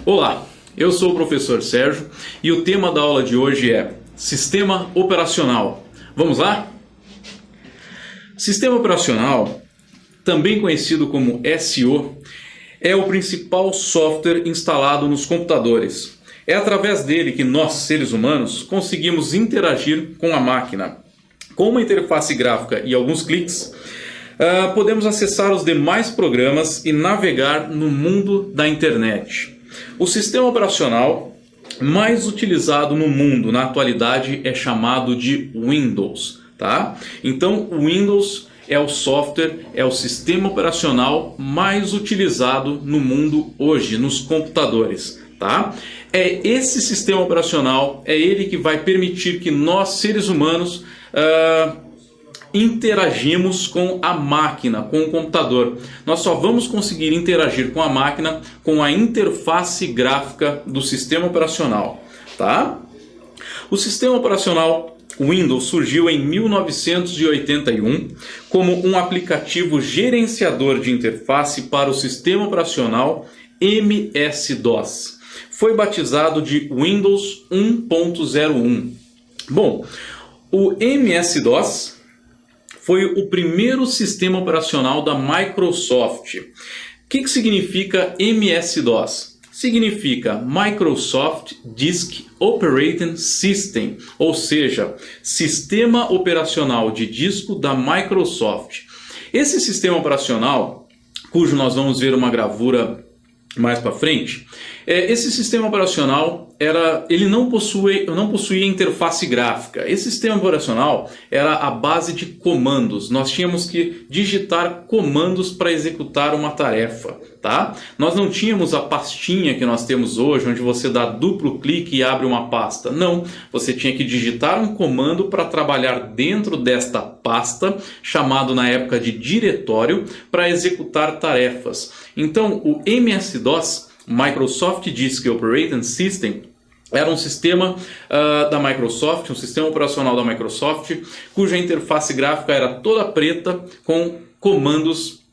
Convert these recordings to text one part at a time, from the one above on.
Olá, eu sou o professor Sérgio e o tema da aula de hoje é Sistema Operacional. Vamos lá? Sistema Operacional, também conhecido como SO, é o principal software instalado nos computadores. É através dele que nós, seres humanos, conseguimos interagir com a máquina. Com uma interface gráfica e alguns cliques, podemos acessar os demais programas e navegar no mundo da internet. O sistema operacional mais utilizado no mundo na atualidade é chamado de Windows, tá? Então, o Windows é o software, é o sistema operacional mais utilizado no mundo hoje, nos computadores, tá? É esse sistema operacional, é ele que vai permitir que nós, seres humanos, interagimos com a máquina, com o computador. Nós só vamos conseguir interagir com a máquina com a interface gráfica do sistema operacional, tá? O sistema operacional Windows surgiu em 1981 como um aplicativo gerenciador de interface para o sistema operacional MS-DOS. Foi batizado de Windows 1.01. Bom, o MS-DOS foi o primeiro sistema operacional da Microsoft. O que significa MS-DOS? Significa Microsoft Disk Operating System, ou seja, Sistema Operacional de Disco da Microsoft. Esse sistema operacional, cujo nós vamos ver uma gravura mais para frente, esse sistema operacional ele não possuía interface gráfica. Esse sistema operacional era a base de comandos. Nós tínhamos que digitar comandos para executar uma tarefa, tá? Nós não tínhamos a pastinha que nós temos hoje, onde você dá duplo clique e abre uma pasta. Não, você tinha que digitar um comando para trabalhar dentro desta pasta, chamado na época de diretório, para executar tarefas. Então, o MS-DOS, Microsoft Disk Operating System, era um sistema da Microsoft, um sistema operacional da Microsoft, cuja interface gráfica era toda preta com comandos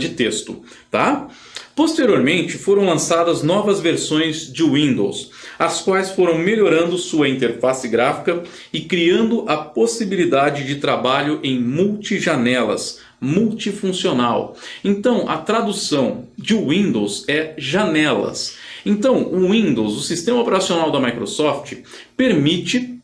de texto, tá? Posteriormente foram lançadas novas versões de Windows, as quais foram melhorando sua interface gráfica e criando a possibilidade de trabalho em multijanelas, multifuncional. Então, a tradução de Windows é janelas. Então, o Windows, o sistema operacional da Microsoft, permite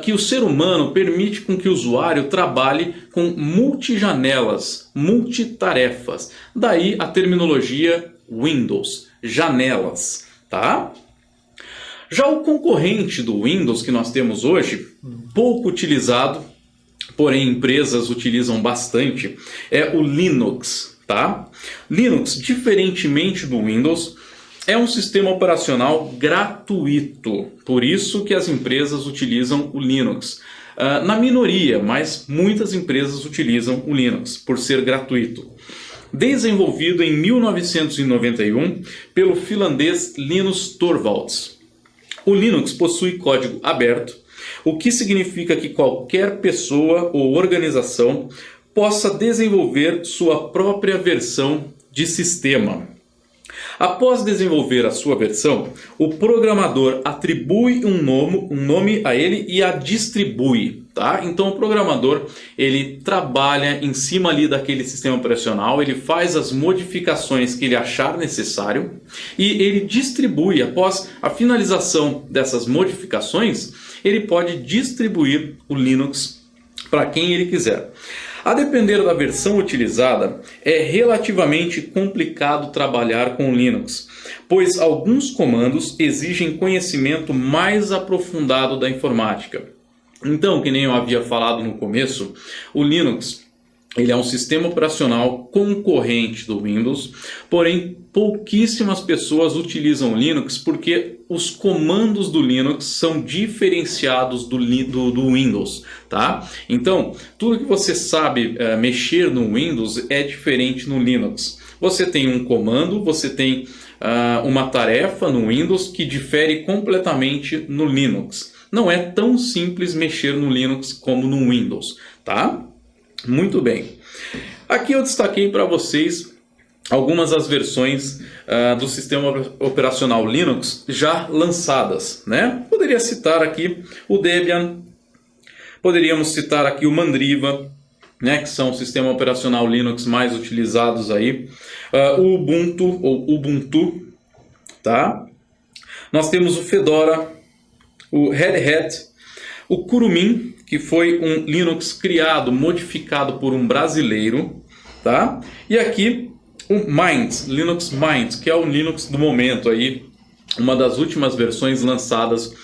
que o ser humano, permite com que o usuário trabalhe com multijanelas, multitarefas. Daí a terminologia Windows, janelas, tá? Já o concorrente do Windows que nós temos hoje, pouco utilizado, porém empresas utilizam bastante, é o Linux, tá? Linux, diferentemente do Windows, é um sistema operacional gratuito, por isso que as empresas utilizam o Linux. Na minoria, mas muitas empresas utilizam o Linux, por ser gratuito. Desenvolvido em 1991 pelo finlandês Linus Torvalds. O Linux possui código aberto, o que significa que qualquer pessoa ou organização possa desenvolver sua própria versão de sistema. Após desenvolver a sua versão, o programador atribui um nome a ele e a distribui, tá? Então o programador, ele trabalha em cima ali daquele sistema operacional, ele faz as modificações que ele achar necessário e ele distribui. Após a finalização dessas modificações, ele pode distribuir o Linux para quem ele quiser. A depender da versão utilizada, é relativamente complicado trabalhar com Linux, pois alguns comandos exigem conhecimento mais aprofundado da informática. Então, que nem eu havia falado no começo, o Linux ele é um sistema operacional concorrente do Windows, porém pouquíssimas pessoas utilizam o Linux porque os comandos do Linux são diferenciados do Windows, tá? Então, tudo que você sabe mexer no Windows é diferente no Linux. Você tem um comando, você tem uma tarefa no Windows que difere completamente no Linux. Não é tão simples mexer no Linux como no Windows, tá? Muito bem. Aqui eu destaquei para vocês algumas das versões do sistema operacional Linux já lançadas, né? Poderia citar aqui o Debian, poderíamos citar aqui o Mandriva, né, que são o sistema operacional Linux mais utilizados aí, o Ubuntu ou Ubuntu, tá? Nós temos o Fedora, o Red Hat, o Kurumin, que foi um Linux criado, modificado por um brasileiro, tá? E aqui o Mint, Linux Mint, que é o Linux do momento aí, uma das últimas versões lançadas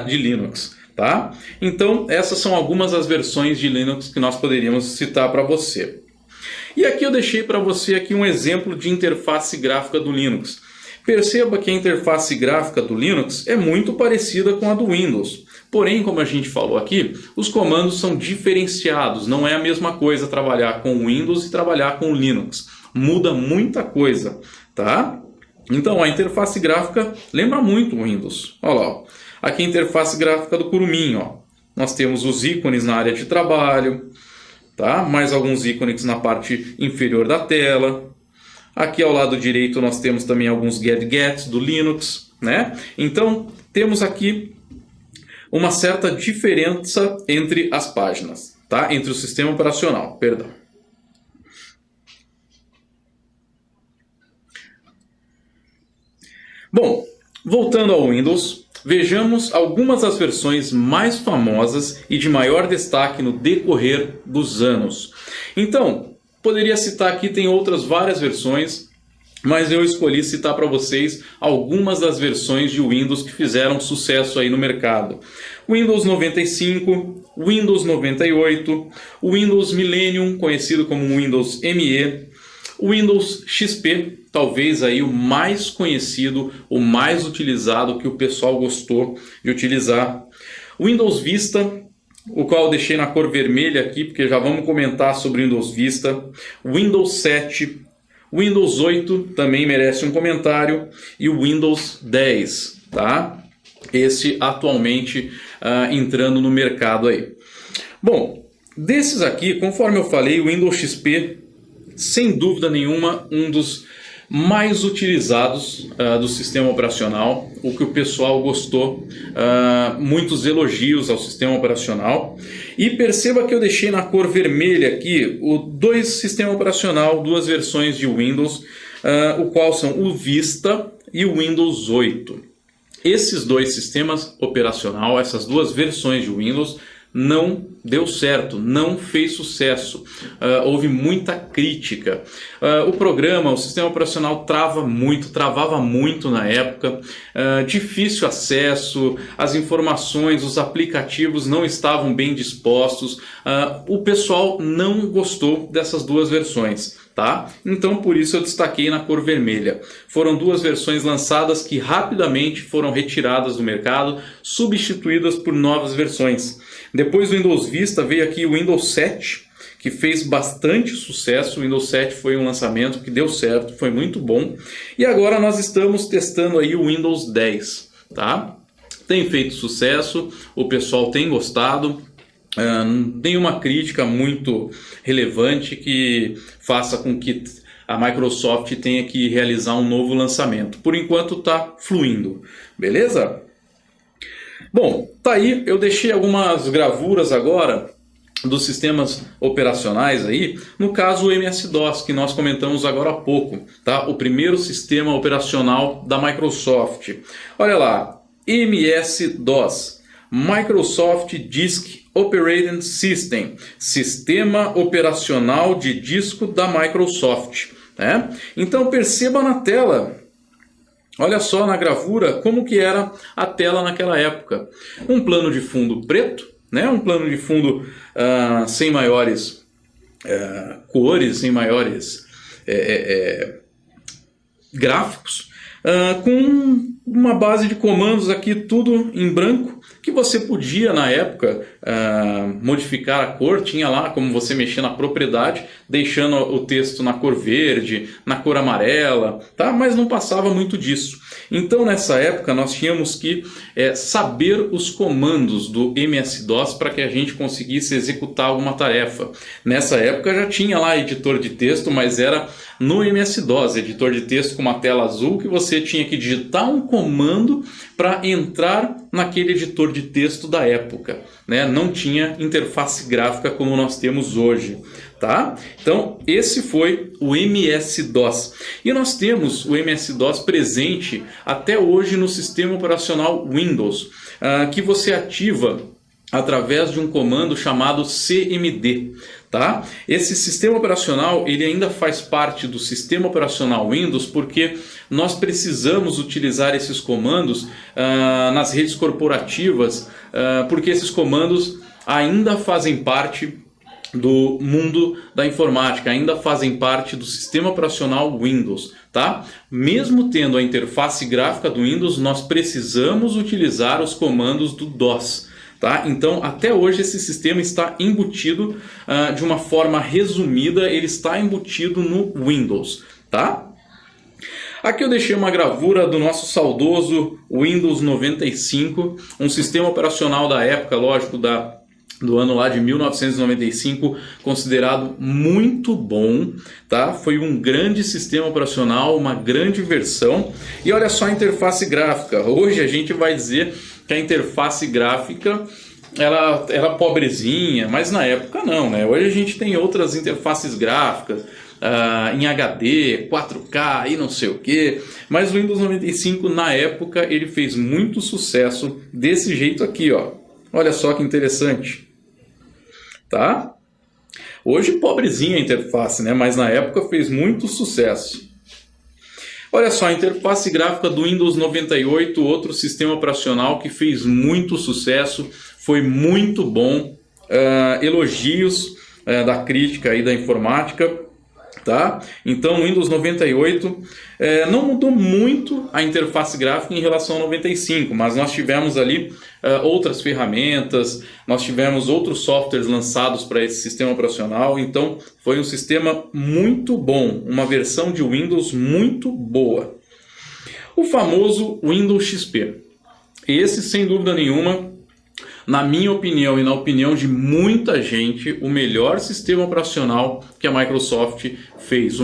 de Linux. Tá? Então, essas são algumas das versões de Linux que nós poderíamos citar para você. E aqui eu deixei para você aqui um exemplo de interface gráfica do Linux. Perceba que a interface gráfica do Linux é muito parecida com a do Windows. Porém, como a gente falou aqui, os comandos são diferenciados. Não é a mesma coisa trabalhar com o Windows e trabalhar com o Linux. Muda muita coisa, tá? Então, a interface gráfica lembra muito o Windows. Olha lá, ó. Aqui a interface gráfica do Kurumin, ó. Nós temos os ícones na área de trabalho, tá? Mais alguns ícones na parte inferior da tela. Aqui ao lado direito nós temos também alguns gadgets do Linux, né? Então temos aqui uma certa diferença entre as páginas, tá? Entre o sistema operacional, perdão. Bom, voltando ao Windows, vejamos algumas das versões mais famosas e de maior destaque no decorrer dos anos. Então, poderia citar aqui, tem outras várias versões, mas eu escolhi citar para vocês algumas das versões de Windows que fizeram sucesso aí no mercado. Windows 95, Windows 98, Windows Millennium, conhecido como Windows ME, Windows XP, talvez aí o mais conhecido, o mais utilizado, que o pessoal gostou de utilizar. Windows Vista, o qual eu deixei na cor vermelha aqui, porque já vamos comentar sobre Windows Vista. Windows 7, Windows 8 também merece um comentário, e o Windows 10, tá? Esse atualmente entrando no mercado aí. Bom, desses aqui, conforme eu falei, o Windows XP, sem dúvida nenhuma, um dos mais utilizados do sistema operacional, o que o pessoal gostou, muitos elogios ao sistema operacional. E perceba que eu deixei na cor vermelha aqui dois sistemas operacional, duas versões de Windows, o qual são o Vista e o Windows 8. Esses dois sistemas operacional, essas duas versões de Windows, não deu certo, não fez sucesso, houve muita crítica. O programa, o sistema operacional travava muito na época, difícil acesso, as informações, os aplicativos não estavam bem dispostos, o pessoal não gostou dessas duas versões. Tá? Então por isso eu destaquei na cor vermelha. Foram duas versões lançadas que rapidamente foram retiradas do mercado, substituídas por novas versões. Depois do Windows Vista veio aqui o Windows 7, que fez bastante sucesso. O Windows 7 foi um lançamento que deu certo, foi muito bom. E agora nós estamos testando aí o Windows 10, tá? Tem feito sucesso, o pessoal tem gostado. Nenhuma crítica muito relevante que faça com que a Microsoft tenha que realizar um novo lançamento. Por enquanto está fluindo, beleza? Bom, tá aí, eu deixei algumas gravuras agora dos sistemas operacionais aí, no caso o MS-DOS, que nós comentamos agora há pouco, tá? O primeiro sistema operacional da Microsoft. Olha lá, MS-DOS. Microsoft Disk Operating System, sistema operacional de disco da Microsoft, né? Então perceba na tela, olha só na gravura como que era a tela naquela época. Um plano de fundo preto, né? Um plano de fundo sem maiores cores, sem maiores gráficos. com uma base de comandos aqui tudo em branco, que você podia na época modificar a cor, tinha lá como você mexer na propriedade, deixando o texto na cor verde, na cor amarela, tá? Mas não passava muito disso. Então nessa época nós tínhamos que saber os comandos do MS-DOS para que a gente conseguisse executar alguma tarefa. Nessa época já tinha lá editor de texto, mas era no MS-DOS, editor de texto com uma tela azul, que você tinha que digitar um comando para entrar naquele editor de texto da época, né? Não tinha interface gráfica como nós temos hoje, tá? Então esse foi o MS-DOS. E nós temos o MS-DOS presente até hoje no sistema operacional Windows, que você ativa através de um comando chamado CMD. Tá? Esse sistema operacional ele ainda faz parte do sistema operacional Windows porque nós precisamos utilizar esses comandos nas redes corporativas, porque esses comandos ainda fazem parte do mundo da informática, ainda fazem parte do sistema operacional Windows. Tá? Mesmo tendo a interface gráfica do Windows, nós precisamos utilizar os comandos do DOS. Tá? Então, até hoje esse sistema está embutido de uma forma resumida, ele está embutido no Windows. Tá? Aqui eu deixei uma gravura do nosso saudoso Windows 95, um sistema operacional da época, lógico, do ano lá de 1995, considerado muito bom, tá? Foi um grande sistema operacional, uma grande versão. E olha só a interface gráfica. Hoje a gente vai dizer que a interface gráfica ela era pobrezinha, mas na época não, né? Hoje a gente tem outras interfaces gráficas em HD, 4K e não sei o que, mas o Windows 95 na época ele fez muito sucesso desse jeito aqui, ó. Olha só que interessante, tá? Hoje pobrezinha a interface, né? Mas na época fez muito sucesso. Olha só, a interface gráfica do Windows 98, outro sistema operacional que fez muito sucesso, foi muito bom, elogios da crítica e da informática, tá? Então o Windows 98 não mudou muito a interface gráfica em relação ao 95, mas nós tivemos ali outras ferramentas, nós tivemos outros softwares lançados para esse sistema operacional, então foi um sistema muito bom, uma versão de Windows muito boa. O famoso Windows XP. Esse, sem dúvida nenhuma, na minha opinião e na opinião de muita gente, o melhor sistema operacional que a Microsoft fez, a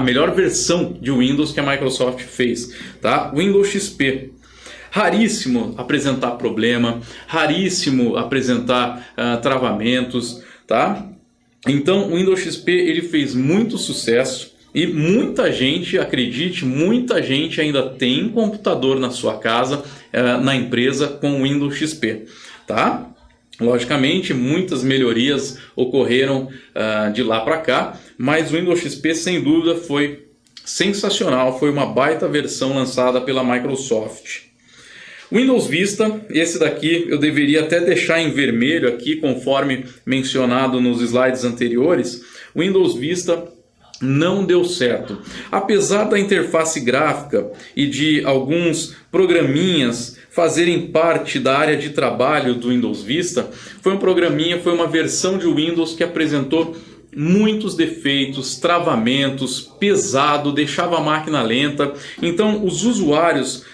melhor versão de Windows que a Microsoft fez, tá? Windows XP. Raríssimo apresentar problema, raríssimo apresentar travamentos, tá? Então o Windows XP ele fez muito sucesso e muita gente, acredite, muita gente ainda tem computador na sua casa, na empresa com o Windows XP, tá? Logicamente, muitas melhorias ocorreram de lá para cá, mas o Windows XP, sem dúvida, foi sensacional, foi uma baita versão lançada pela Microsoft. Windows Vista, esse daqui eu deveria até deixar em vermelho aqui, conforme mencionado nos slides anteriores. O Windows Vista não deu certo. Apesar da interface gráfica e de alguns programinhas fazerem parte da área de trabalho do Windows Vista, foi uma versão de Windows que apresentou muitos defeitos, travamentos, pesado, deixava a máquina lenta. Então os usuários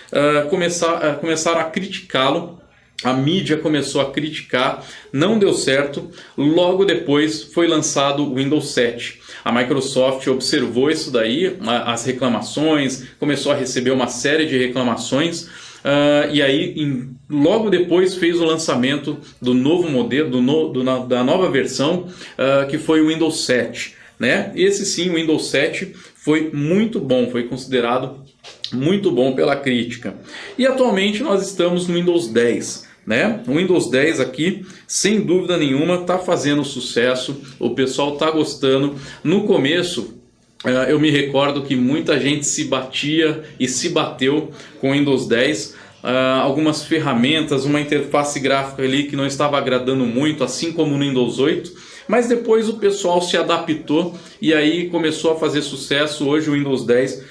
começaram a criticá-lo, a mídia começou a criticar, não deu certo. Logo depois foi lançado o Windows 7. A Microsoft observou isso daí, as reclamações, começou a receber uma série de reclamações. E aí, logo depois, fez o lançamento do novo modelo, da nova versão, que foi o Windows 7. Né? Esse sim, o Windows 7, foi muito bom, foi considerado muito bom pela crítica. E atualmente nós estamos no Windows 10. Né? O Windows 10 aqui, sem dúvida nenhuma, está fazendo sucesso, o pessoal está gostando. No começo, eu me recordo que muita gente se batia e se bateu com o Windows 10. Algumas ferramentas, uma interface gráfica ali que não estava agradando muito, assim como no Windows 8. Mas depois o pessoal se adaptou e aí começou a fazer sucesso. Hoje o Windows 10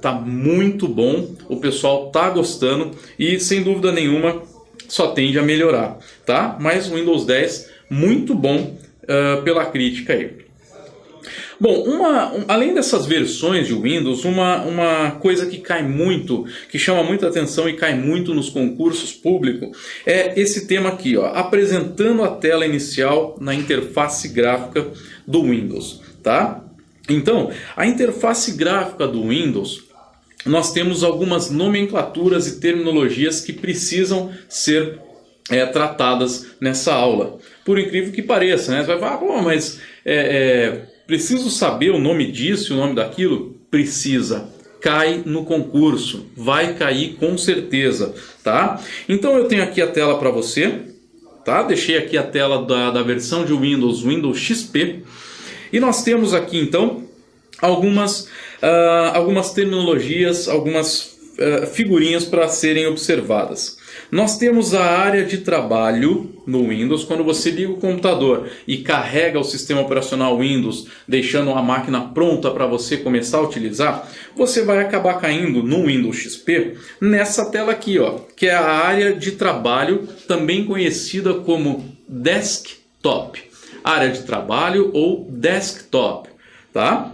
tá muito bom, o pessoal tá gostando e sem dúvida nenhuma só tende a melhorar, tá? Mas o Windows 10 muito bom pela crítica aí. Bom, além dessas versões de Windows, uma coisa que cai muito, que chama muita atenção e cai muito nos concursos públicos, é esse tema aqui, ó, apresentando a tela inicial na interface gráfica do Windows, tá? Então, a interface gráfica do Windows, nós temos algumas nomenclaturas e terminologias que precisam ser tratadas nessa aula. Por incrível que pareça, né? Você vai falar, pô, mas preciso saber o nome disso e o nome daquilo? Precisa. Cai no concurso. Vai cair com certeza, tá? Então eu tenho aqui a tela para você, tá? Deixei aqui a tela da versão de Windows XP. E nós temos aqui então algumas terminologias, algumas figurinhas para serem observadas. Nós temos a área de trabalho no Windows. Quando você liga o computador e carrega o sistema operacional Windows, deixando a máquina pronta para você começar a utilizar, você vai acabar caindo no Windows XP nessa tela aqui, ó, que é a área de trabalho, também conhecida como desktop. Área de trabalho ou desktop, tá?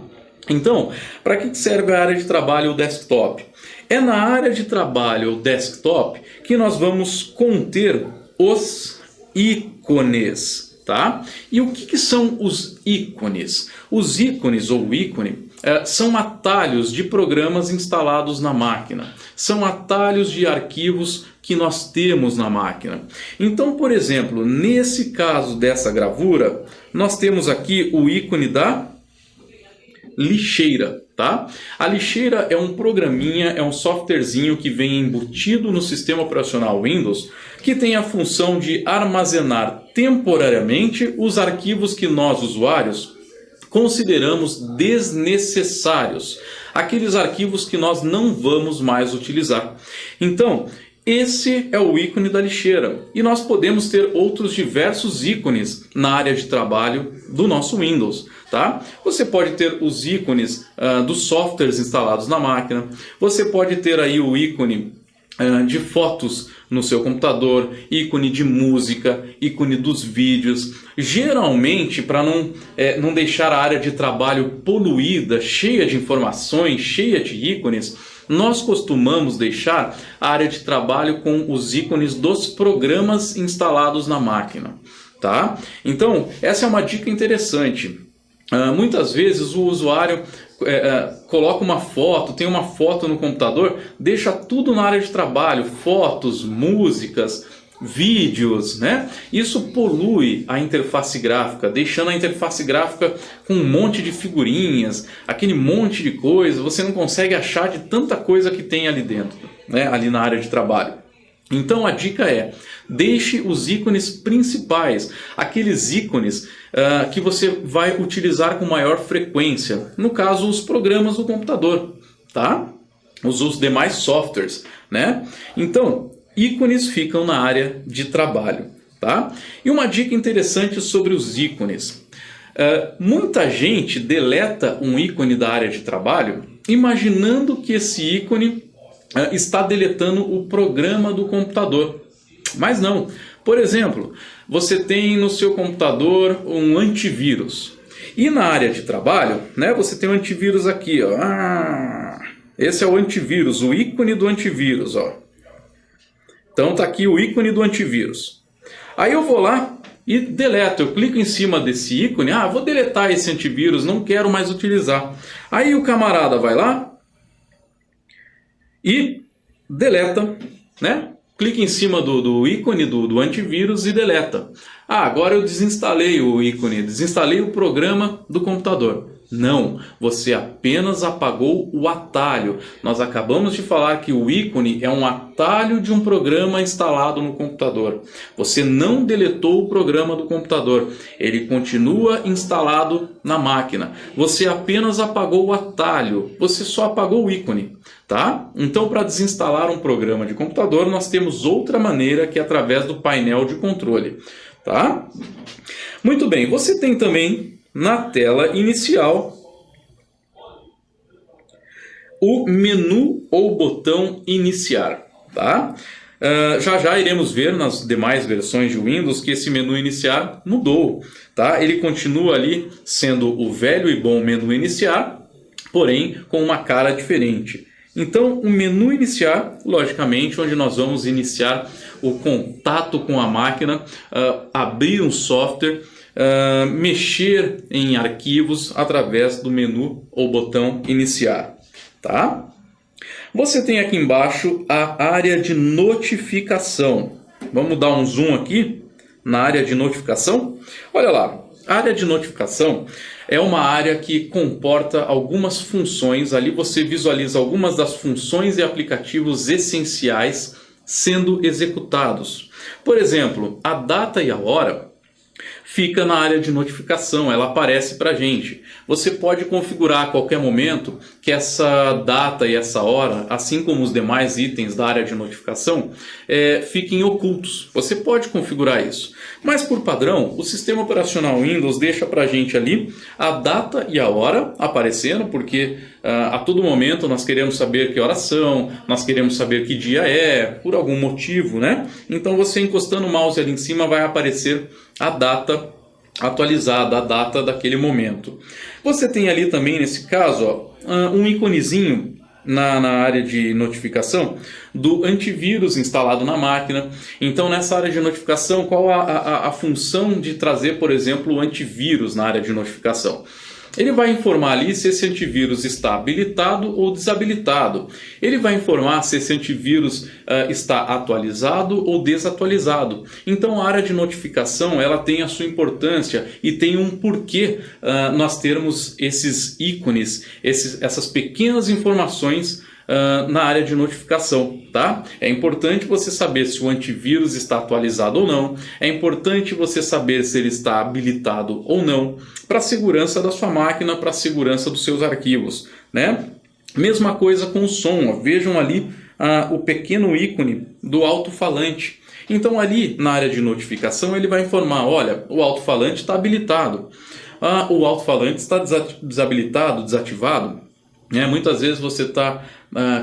Então, para que serve a área de trabalho ou desktop? É na área de trabalho ou desktop que nós vamos conter os ícones, tá? E o que são os ícones? Os ícones ou ícone são atalhos de programas instalados na máquina. São atalhos de arquivos que nós temos na máquina. Então, por exemplo, nesse caso dessa gravura, nós temos aqui o ícone da lixeira, tá? A lixeira é um programinha, é um softwarezinho que vem embutido no sistema operacional Windows, que tem a função de armazenar temporariamente os arquivos que nós, usuários, consideramos desnecessários, aqueles arquivos que nós não vamos mais utilizar. Então, esse é o ícone da lixeira. E nós podemos ter outros diversos ícones na área de trabalho do nosso Windows, tá? Você pode ter os ícones dos softwares instalados na máquina. Você pode ter aí o ícone de fotos no seu computador, ícone de música, ícone dos vídeos. Geralmente, para não deixar a área de trabalho poluída, cheia de informações, cheia de ícones, nós costumamos deixar a área de trabalho com os ícones dos programas instalados na máquina, tá? Então, essa é uma dica interessante. Muitas vezes o usuário coloca uma foto, tem uma foto no computador, deixa tudo na área de trabalho, fotos, músicas, vídeos, né? Isso polui a interface gráfica, deixando a interface gráfica com um monte de figurinhas, aquele monte de coisa, você não consegue achar de tanta coisa que tem ali dentro, né? Ali na área de trabalho. Então a dica é, deixe os ícones principais, aqueles ícones que você vai utilizar com maior frequência, no caso os programas do computador, tá? Os demais softwares, né? Então, ícones ficam na área de trabalho, tá? E uma dica interessante sobre os ícones. Muita gente deleta um ícone da área de trabalho imaginando que esse ícone está deletando o programa do computador. Mas não. Por exemplo, você tem no seu computador um antivírus. E na área de trabalho, né, você tem um antivírus aqui, ó. Esse é o antivírus, o ícone do antivírus, ó. Então tá aqui o ícone do antivírus. Aí eu vou lá e deleto, eu clico em cima desse ícone, vou deletar esse antivírus, não quero mais utilizar. Aí o camarada vai lá e deleta, né? Clica em cima do ícone do antivírus e deleta. Agora eu desinstalei o ícone, desinstalei o programa do computador. Não, você apenas apagou o atalho. Nós acabamos de falar que o ícone é um atalho de um programa instalado no computador. Você não deletou o programa do computador. Ele continua instalado na máquina. Você apenas apagou o atalho. Você só apagou o ícone, tá? Então, para desinstalar um programa de computador, nós temos outra maneira que é através do painel de controle, tá? Muito bem, você tem também na tela inicial o menu ou botão iniciar, tá? Já iremos ver nas demais versões de Windows que esse menu iniciar mudou, tá? Ele continua ali sendo o velho e bom menu iniciar, porém com uma cara diferente. Então, o menu iniciar, logicamente, onde nós vamos iniciar o contato com a máquina, abrir um software, mexer em arquivos através do menu ou botão iniciar, tá? Você tem aqui embaixo a área de notificação. Vamos dar um zoom aqui na área de notificação. Olha lá, a área de notificação é uma área que comporta algumas funções. Ali você visualiza algumas das funções e aplicativos essenciais sendo executados. Por exemplo, a data e a hora fica na área de notificação, ela aparece para a gente. Você pode configurar a qualquer momento que essa data e essa hora, assim como os demais itens da área de notificação, fiquem ocultos. Você pode configurar isso. Mas por padrão, o sistema operacional Windows deixa para a gente ali a data e a hora aparecendo, porque a todo momento nós queremos saber que horas são, nós queremos saber que dia é, por algum motivo, né? Então você encostando o mouse ali em cima vai aparecer a data atualizada, a data daquele momento. Você tem ali também, nesse caso, um íconezinho na área de notificação do antivírus instalado na máquina. Então, nessa área de notificação, qual a função de trazer, por exemplo, o antivírus na área de notificação? Ele vai informar ali se esse antivírus está habilitado ou desabilitado. Ele vai informar se esse antivírus está atualizado ou desatualizado. Então a área de notificação ela tem a sua importância e tem um porquê nós termos esses ícones, essas pequenas informações na área de notificação, tá? É importante você saber se o antivírus está atualizado ou não. É importante você saber se ele está habilitado ou não, para a segurança da sua máquina, para a segurança dos seus arquivos, né? Mesma coisa com o som, ó. Vejam ali o pequeno ícone do alto-falante. Então ali na área de notificação ele vai informar, olha, o alto-falante está habilitado, o alto-falante está desabilitado, desativado. Muitas vezes você está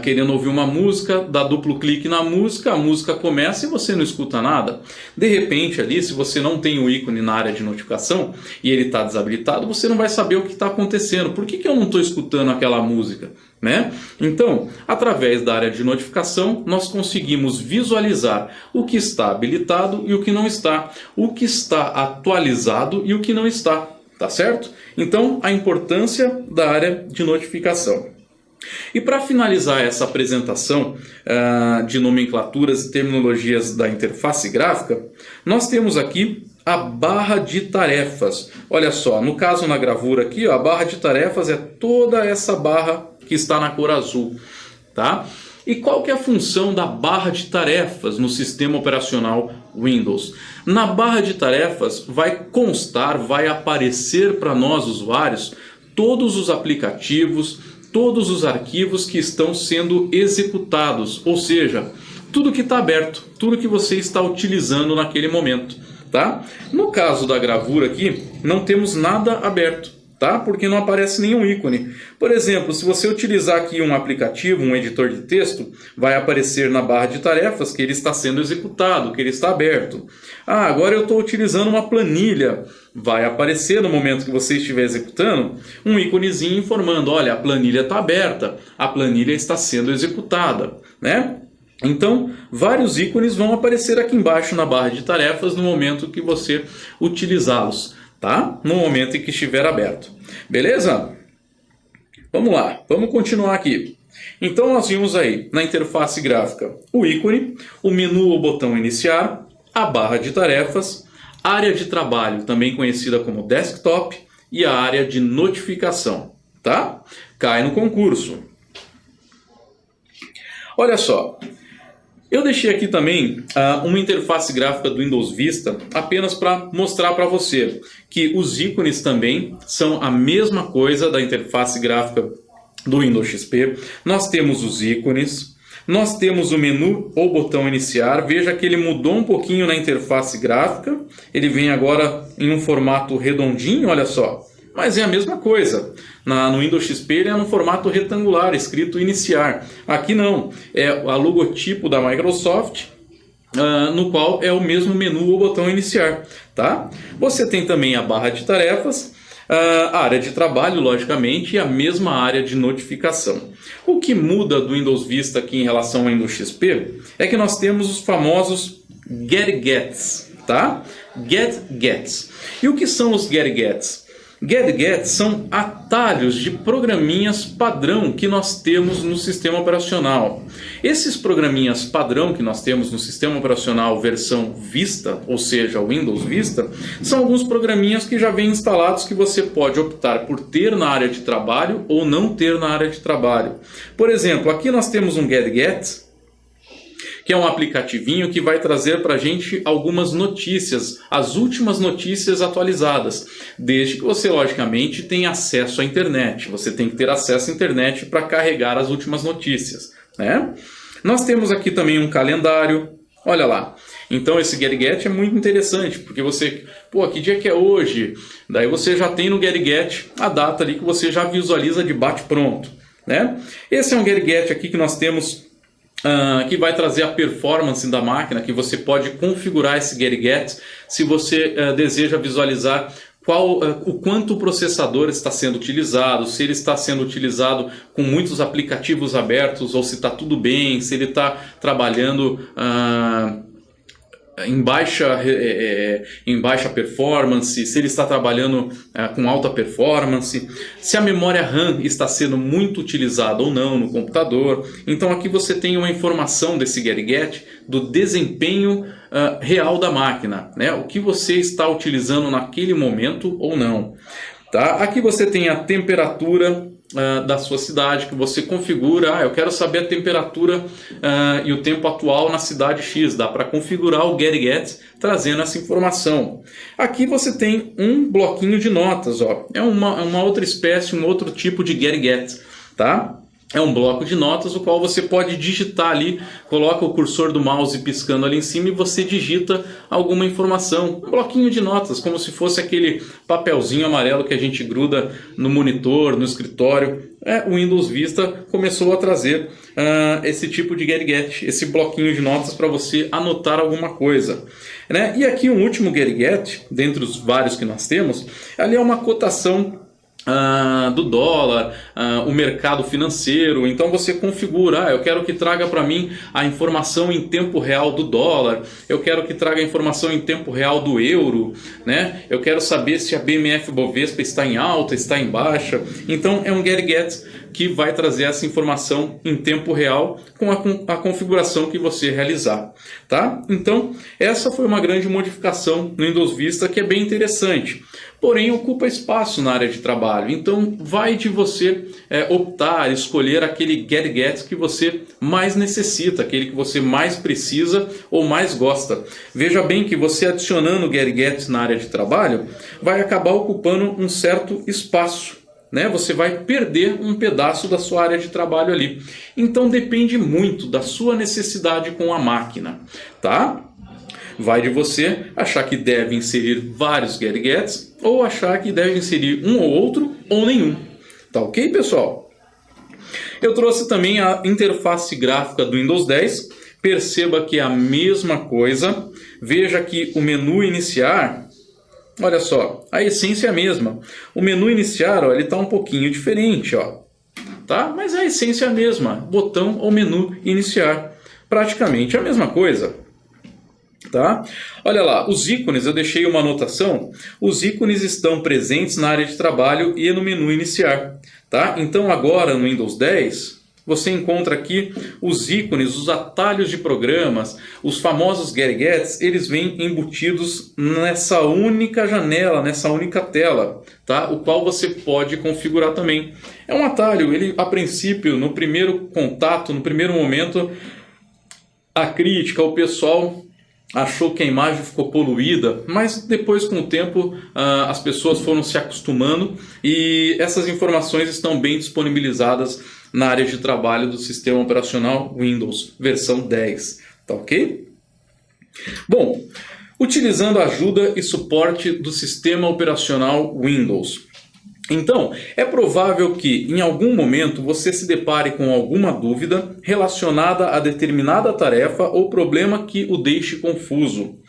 querendo ouvir uma música, dá duplo clique na música, a música começa e você não escuta nada. De repente ali, se você não tem o ícone na área de notificação e ele está desabilitado, você não vai saber o que está acontecendo. Por que eu não estou escutando aquela música? Né? Então, através da área de notificação, nós conseguimos visualizar o que está habilitado e o que não está, o que está atualizado e o que não está. Tá certo? Então, a importância da área de notificação. E para finalizar essa apresentação de nomenclaturas e terminologias da interface gráfica, nós temos aqui a barra de tarefas. Olha só, no caso na gravura aqui, ó, a barra de tarefas é toda essa barra que está na cor azul, tá? E qual que é a função da barra de tarefas no sistema operacional Windows? Na barra de tarefas vai constar, vai aparecer para nós usuários todos os aplicativos, todos os arquivos que estão sendo executados, ou seja, tudo que está aberto, tudo que você está utilizando naquele momento, tá? No caso da gravura aqui, não temos nada aberto, tá? Porque não aparece nenhum ícone. Por exemplo, se você utilizar aqui um aplicativo, um editor de texto, vai aparecer na barra de tarefas que ele está sendo executado, que ele está aberto. Agora eu estou utilizando uma planilha. Vai aparecer no momento que você estiver executando um íconezinho informando, olha, a planilha está aberta, a planilha está sendo executada, né? Então, vários ícones vão aparecer aqui embaixo na barra de tarefas no momento que você utilizá-los, tá? No momento em que estiver aberto. Beleza? Vamos lá, vamos continuar aqui. Então nós vimos aí na interface gráfica o ícone, o menu ou botão iniciar, a barra de tarefas, área de trabalho, também conhecida como desktop, e a área de notificação, tá? Cai no concurso. Olha só, eu deixei aqui também uma interface gráfica do Windows Vista apenas para mostrar para você que os ícones também são a mesma coisa da interface gráfica do Windows XP. Nós temos os ícones, nós temos o menu ou botão iniciar. Veja que ele mudou um pouquinho na interface gráfica. Ele vem agora em um formato redondinho, olha só. mas é a mesma coisa. No Windows XP ele é no formato retangular, escrito iniciar. Aqui não, é a logotipo da Microsoft, no qual é o mesmo menu ou botão iniciar. Tá? Você tem também a barra de tarefas, a área de trabalho, logicamente, e a mesma área de notificação. O que muda do Windows Vista aqui em relação ao Windows XP é que nós temos os famosos Get-Gets, tá? Get-Gets. E o que são os Get-Gets? Get-Gets são atalhos de programinhas padrão que nós temos no sistema operacional. Esses programinhas padrão que nós temos no sistema operacional versão Vista, ou seja, Windows Vista, são alguns programinhas que já vêm instalados que você pode optar por ter na área de trabalho ou não ter na área de trabalho. Por exemplo, aqui nós temos um Get-Get, que é um aplicativinho que vai trazer para a gente algumas notícias, as últimas notícias atualizadas, desde que você, logicamente, tenha acesso à internet. Você tem que ter acesso à internet para carregar as últimas notícias, né? Nós temos aqui também um calendário, olha lá. Então esse Get-Get é muito interessante, porque você, que dia que é hoje? Daí você já tem no Get-Get a data ali que você já visualiza de bate-pronto, né? Esse é um Get-Get aqui que nós temos que vai trazer a performance da máquina, que você pode configurar esse Get-Get se você deseja visualizar o quanto o processador está sendo utilizado, se ele está sendo utilizado com muitos aplicativos abertos ou se está tudo bem, se ele está trabalhando em baixa performance, se ele está trabalhando com alta performance, se a memória RAM está sendo muito utilizada ou não no computador. Então aqui você tem uma informação desse Get-Get do desempenho real da máquina, né? O que você está utilizando naquele momento ou não. Tá? Aqui você tem a temperatura da sua cidade, que você configura. Eu quero saber a temperatura e o tempo atual na cidade X. Dá para configurar o Get-Get trazendo essa informação. Aqui você tem um bloquinho de notas. É uma outra espécie, um outro tipo de Get-Get. Tá? É um bloco de notas, o qual você pode digitar ali, coloca o cursor do mouse piscando ali em cima e você digita alguma informação. Um bloquinho de notas, como se fosse aquele papelzinho amarelo que a gente gruda no monitor, no escritório. O Windows Vista começou a trazer esse tipo de Get-Get, esse bloquinho de notas para você anotar alguma coisa. Né? E aqui um último Get-Get, dentre os vários que nós temos, ali é uma cotação do dólar, o mercado financeiro. Então você configura, eu quero que traga para mim a informação em tempo real do dólar, eu quero que traga a informação em tempo real do euro, né? Eu quero saber se a BMF Bovespa está em alta, está em baixa. Então é um Get-Get que vai trazer essa informação em tempo real com a configuração que você realizar. Tá? Então essa foi uma grande modificação no Windows Vista que é bem interessante. Porém, ocupa espaço na área de trabalho. Então, vai de você optar, escolher aquele Get-Get que você mais necessita, aquele que você mais precisa ou mais gosta. Veja bem que você adicionando Get-Get na área de trabalho, vai acabar ocupando um certo espaço. Né? Você vai perder um pedaço da sua área de trabalho ali. Então, depende muito da sua necessidade com a máquina. Tá? Vai de você achar que deve inserir vários Get-Gets ou achar que deve inserir um ou outro ou nenhum. Tá ok, pessoal? Eu trouxe também a interface gráfica do Windows 10. Perceba que é a mesma coisa. Veja que o menu iniciar, olha só, a essência é a mesma. O menu iniciar, ele está um pouquinho diferente, tá? Mas a essência é a mesma. Botão ou menu iniciar. Praticamente a mesma coisa. Tá? Olha lá, os ícones, eu deixei uma anotação. Os ícones estão presentes na área de trabalho e no menu iniciar. Tá? Então agora no Windows 10, você encontra aqui os ícones, os atalhos de programas, os famosos Get-Gets, eles vêm embutidos nessa única janela, nessa única tela, tá? O qual você pode configurar também. É um atalho, ele a princípio, no primeiro contato, no primeiro momento, a crítica, o pessoal achou que a imagem ficou poluída, mas depois com o tempo as pessoas foram se acostumando e essas informações estão bem disponibilizadas na área de trabalho do sistema operacional Windows, versão 10, tá ok? Bom, utilizando a ajuda e suporte do sistema operacional Windows. Então, é provável que em algum momento você se depare com alguma dúvida relacionada a determinada tarefa ou problema que o deixe confuso.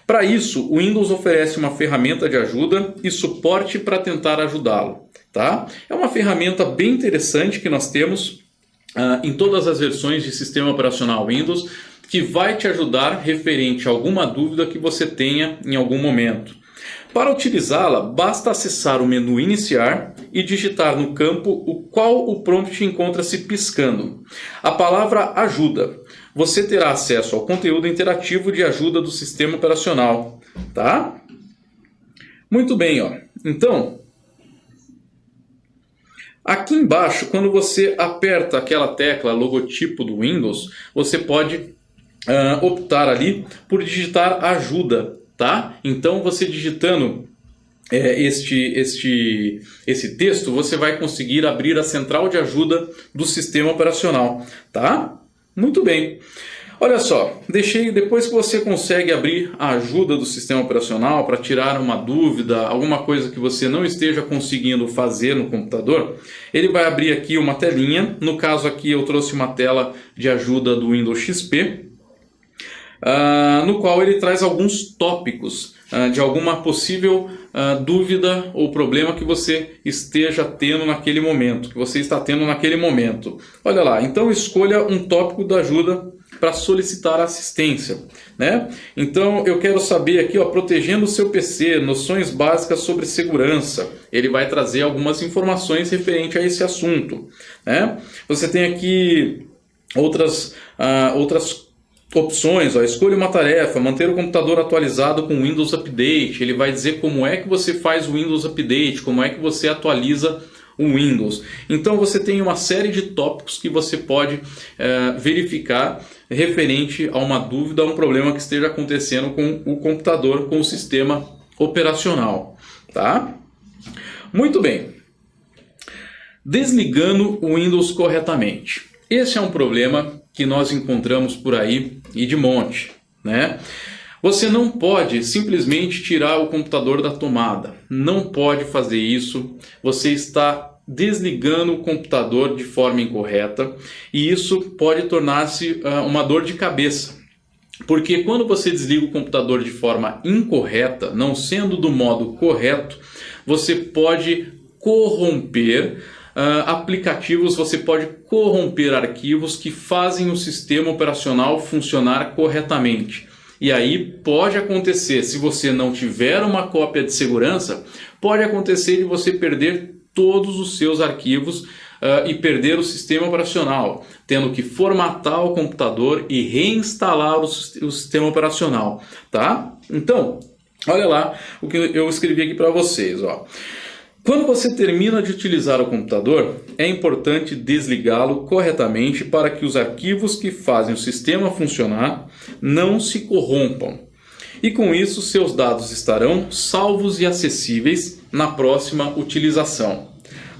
Para isso, o Windows oferece uma ferramenta de ajuda e suporte para tentar ajudá-lo. Tá? É uma ferramenta bem interessante que nós temos em todas as versões de sistema operacional Windows, que vai te ajudar referente a alguma dúvida que você tenha em algum momento. Para utilizá-la, basta acessar o menu Iniciar e digitar no campo o qual o prompt encontra-se piscando a palavra Ajuda. Você terá acesso ao conteúdo interativo de ajuda do sistema operacional. Tá? Muito bem, ó. Então, aqui embaixo, quando você aperta aquela tecla logotipo do Windows, você pode optar ali por digitar Ajuda. Tá? Então, você digitando esse texto, você vai conseguir abrir a central de ajuda do sistema operacional. Tá? Muito bem. Olha só, depois que você consegue abrir a ajuda do sistema operacional para tirar uma dúvida, alguma coisa que você não esteja conseguindo fazer no computador, ele vai abrir aqui uma telinha. No caso aqui eu trouxe uma tela de ajuda do Windows XP, no qual ele traz alguns tópicos de alguma possível dúvida ou problema que você esteja tendo naquele momento, que você está tendo naquele momento. Olha lá, então escolha um tópico da ajuda para solicitar assistência, né? Então eu quero saber aqui, ó, protegendo o seu PC, noções básicas sobre segurança. Ele vai trazer algumas informações referente a esse assunto, né? Você tem aqui outras opções, ó, escolha uma tarefa, manter o computador atualizado com Windows Update. Ele vai dizer como é que você faz o Windows Update, como é que você atualiza o Windows. Então você tem uma série de tópicos que você pode verificar referente a uma dúvida, a um problema que esteja acontecendo com o computador, com o sistema operacional. Tá? Muito bem. Desligando o Windows corretamente. Esse é um problema que nós encontramos por aí e de monte, né? Você não pode simplesmente tirar o computador da tomada. Não pode fazer isso. Você está desligando o computador de forma incorreta e isso pode tornar-se uma dor de cabeça. Porque quando você desliga o computador de forma incorreta, não sendo do modo correto, você pode corromper aplicativos, você pode corromper arquivos que fazem o sistema operacional funcionar corretamente. E aí pode acontecer, se você não tiver uma cópia de segurança, pode acontecer de você perder todos os seus arquivos e perder o sistema operacional, tendo que formatar o computador e reinstalar o sistema operacional. Tá? Então, olha lá o que eu escrevi aqui para vocês, ó. Quando você termina de utilizar o computador, é importante desligá-lo corretamente para que os arquivos que fazem o sistema funcionar não se corrompam. E com isso, seus dados estarão salvos e acessíveis na próxima utilização.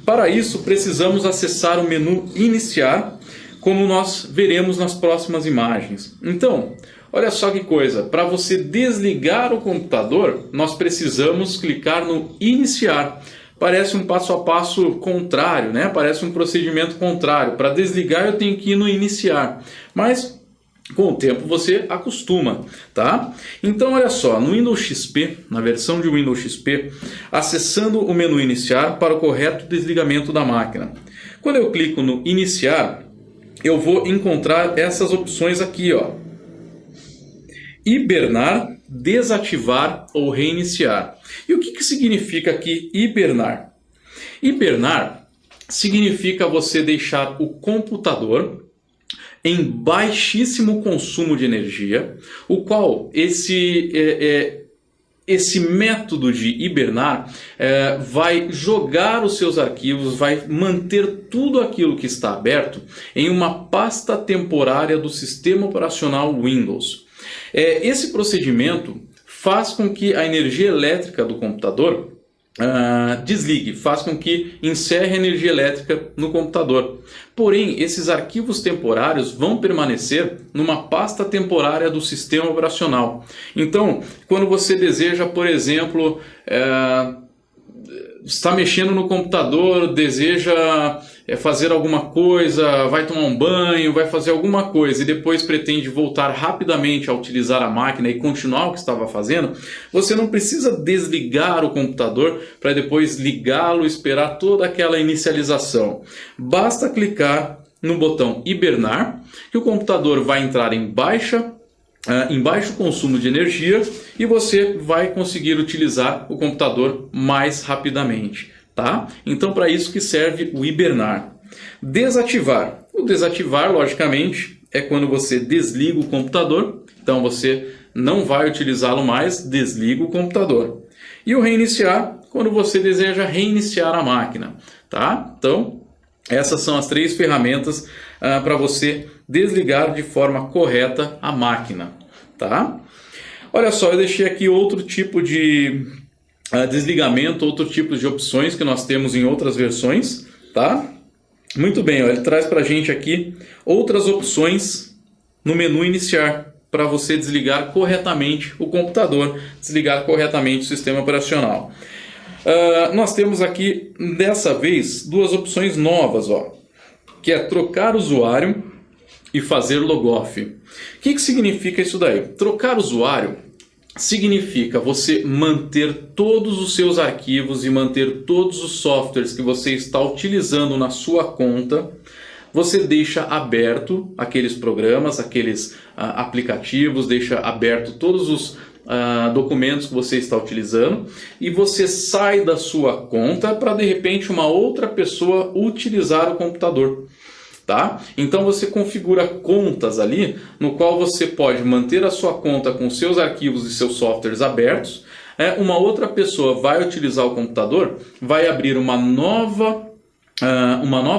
Para isso, precisamos acessar o menu Iniciar, como nós veremos nas próximas imagens. Então, olha só que coisa, para você desligar o computador, nós precisamos clicar no Iniciar. Parece um passo a passo contrário, né? Parece um procedimento contrário. Para desligar eu tenho que ir no Iniciar, mas com o tempo você acostuma, tá? Então olha só, no Windows XP, na versão de Windows XP, acessando o menu Iniciar para o correto desligamento da máquina. Quando eu clico no Iniciar, eu vou encontrar essas opções aqui, ó. Hibernar, desativar ou reiniciar. E o que significa aqui hibernar? Hibernar significa você deixar o computador em baixíssimo consumo de energia, o qual esse método de hibernar vai jogar os seus arquivos, vai manter tudo aquilo que está aberto em uma pasta temporária do sistema operacional Windows. Esse procedimento faz com que a energia elétrica do computador desligue, faz com que encerre a energia elétrica no computador. Porém, esses arquivos temporários vão permanecer numa pasta temporária do sistema operacional. Então, quando você deseja, por exemplo, está mexendo no computador, deseja fazer alguma coisa, vai tomar um banho, vai fazer alguma coisa e depois pretende voltar rapidamente a utilizar a máquina e continuar o que estava fazendo, você não precisa desligar o computador para depois ligá-lo e esperar toda aquela inicialização. Basta clicar no botão hibernar, que o computador vai entrar em baixo consumo de energia e você vai conseguir utilizar o computador mais rapidamente, tá? Então, para isso que serve o hibernar. Desativar. O desativar, logicamente, é quando você desliga o computador, então você não vai utilizá-lo mais, desliga o computador. E o reiniciar, quando você deseja reiniciar a máquina, tá? Então, essas são as 3 ferramentas para você desligar de forma correta a máquina, tá? Olha só, eu deixei aqui outro tipo de desligamento, outro tipo de opções que nós temos em outras versões, tá? Muito bem, ó, ele traz para a gente aqui outras opções no menu iniciar para você desligar corretamente o computador, desligar corretamente o sistema operacional. Nós temos aqui, dessa vez, 2 opções novas, ó, que é trocar usuário e fazer logoff. O que significa isso daí? Trocar usuário significa você manter todos os seus arquivos e manter todos os softwares que você está utilizando na sua conta. Você deixa aberto aqueles programas, aqueles aplicativos, deixa aberto todos os documentos que você está utilizando e você sai da sua conta para de repente uma outra pessoa utilizar o computador, tá? Então você configura contas ali no qual você pode manter a sua conta com seus arquivos e seus softwares abertos. Uma outra pessoa vai utilizar o computador, vai abrir uma nova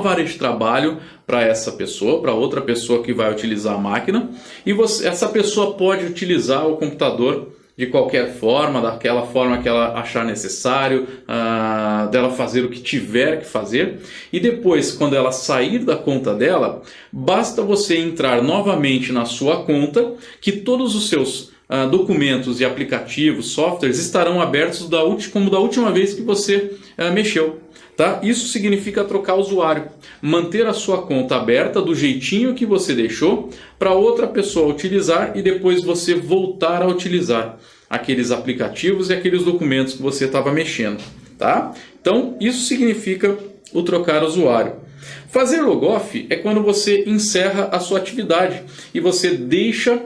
área de trabalho para essa pessoa, para outra pessoa que vai utilizar a máquina, e essa pessoa pode utilizar o computador de qualquer forma, daquela forma que ela achar necessário, dela fazer o que tiver que fazer, e depois, quando ela sair da conta dela, basta você entrar novamente na sua conta, que todos os seus documentos e aplicativos, softwares estarão abertos como da última vez que você mexeu. Tá? Isso significa trocar usuário, manter a sua conta aberta do jeitinho que você deixou para outra pessoa utilizar e depois você voltar a utilizar aqueles aplicativos e aqueles documentos que você estava mexendo. Tá? Então, isso significa o trocar usuário. Fazer logoff é quando você encerra a sua atividade e você deixa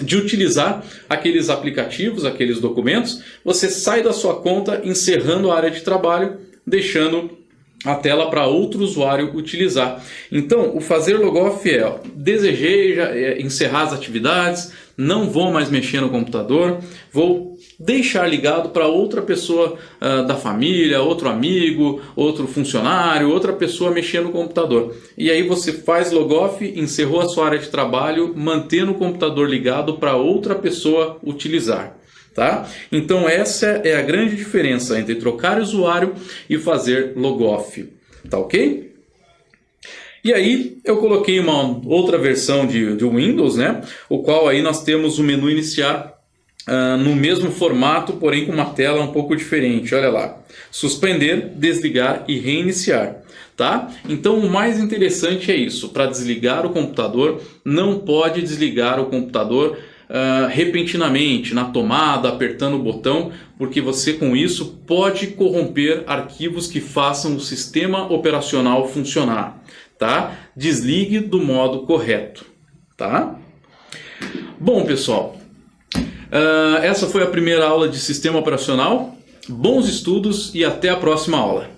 de utilizar aqueles aplicativos, aqueles documentos, você sai da sua conta encerrando a área de trabalho, deixando a tela para outro usuário utilizar. Então, o fazer logoff desejei encerrar as atividades, não vou mais mexer no computador, vou deixar ligado para outra pessoa da família, outro amigo, outro funcionário, outra pessoa mexer no computador. E aí você faz logoff, encerrou a sua área de trabalho, mantendo o computador ligado para outra pessoa utilizar. Tá? Então essa é a grande diferença entre trocar usuário e fazer logoff. Tá ok? E aí eu coloquei uma outra versão de Windows, né? O qual aí nós temos o menu iniciar no mesmo formato, porém com uma tela um pouco diferente. Olha lá, suspender, desligar e reiniciar. Tá? Então o mais interessante é isso, para desligar o computador, não pode desligar o computador repentinamente, na tomada, apertando o botão, porque você com isso pode corromper arquivos que façam o sistema operacional funcionar. Tá? Desligue do modo correto. Tá? Bom, pessoal, essa foi a primeira aula de sistema operacional. Bons estudos e até a próxima aula.